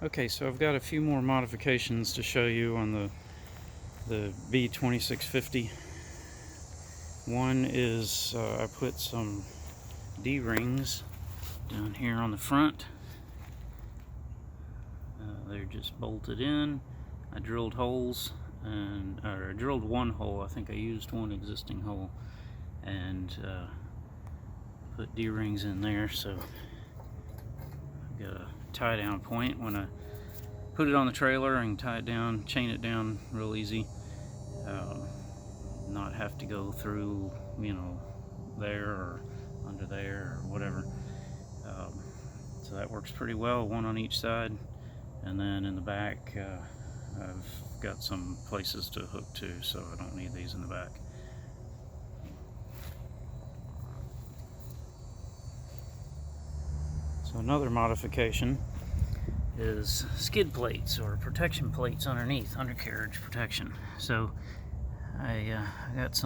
Okay, so I've got a few more modifications to show you on the B2650. One is I put some D-rings down here on the front. They're just bolted in. I drilled holes, or I drilled one hole. I think I used one existing hole, and put D-rings in there, so I've got a tie down point when I put it on the trailer and tie it down, chain it down real easy. Not have to go through, there or under there or whatever. So that works pretty well, one on each side. And then in the back, I've got some places to hook to, so I don't need these in the back. So another modification is skid plates or protection plates underneath, undercarriage protection. So I got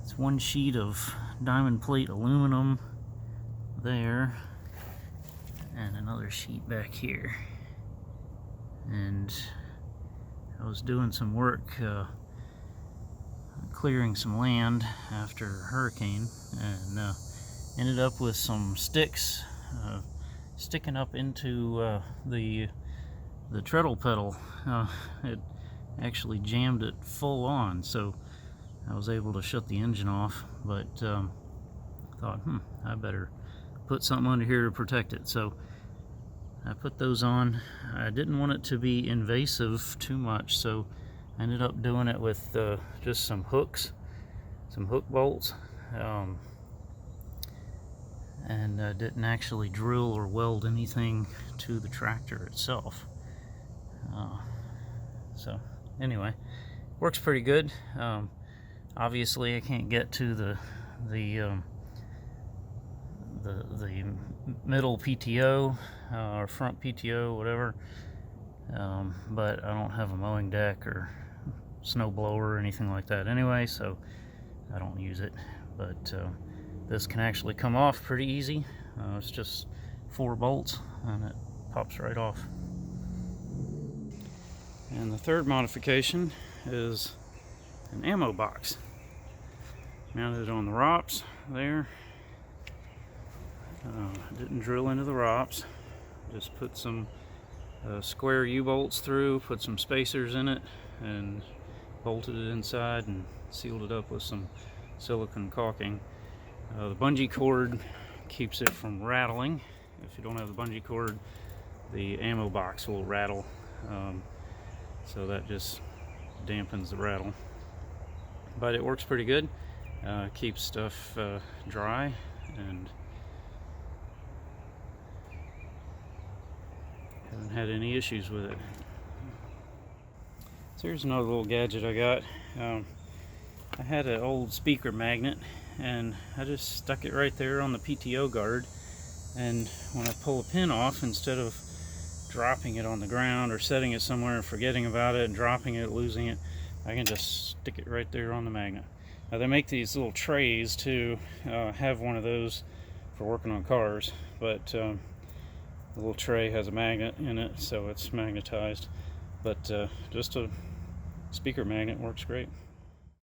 it's one sheet of diamond plate aluminum there and another sheet back here. And I was doing some work clearing some land after a hurricane, and ended up with some sticks sticking up into the treadle pedal. It actually jammed it full on, so I was able to shut the engine off, but thought, I better put something under here to protect it. So I put those on. I didn't want it to be invasive too much, so I ended up doing it with just some hooks, some hook bolts, and didn't actually drill or weld anything to the tractor itself. So anyway, works pretty good. Obviously I can't get to the middle PTO or front PTO, whatever, but I don't have a mowing deck or snow blower or anything like that anyway, so I don't use it. But this can actually come off pretty easy. It's just 4 bolts and it pops right off. And the third modification is an ammo box. Mounted on the ROPS there. Didn't drill into the ROPS, just put some square U-bolts through, put some spacers in it, and bolted it inside and sealed it up with some silicone caulking. The bungee cord keeps it from rattling. If you don't have the bungee cord, the ammo box will rattle, so that just dampens the rattle. But it works pretty good. Keeps stuff dry, and haven't had any issues with it. So here's another little gadget I got. I had an old speaker magnet, and I just stuck it right there on the PTO guard, and when I pull a pin off, instead of dropping it on the ground or setting it somewhere and forgetting about it and dropping it, losing it, I can just stick it right there on the magnet. Now they make these little trays too. Have one of those for working on cars, but the little tray has a magnet in it, so it's magnetized. But just a speaker magnet works great.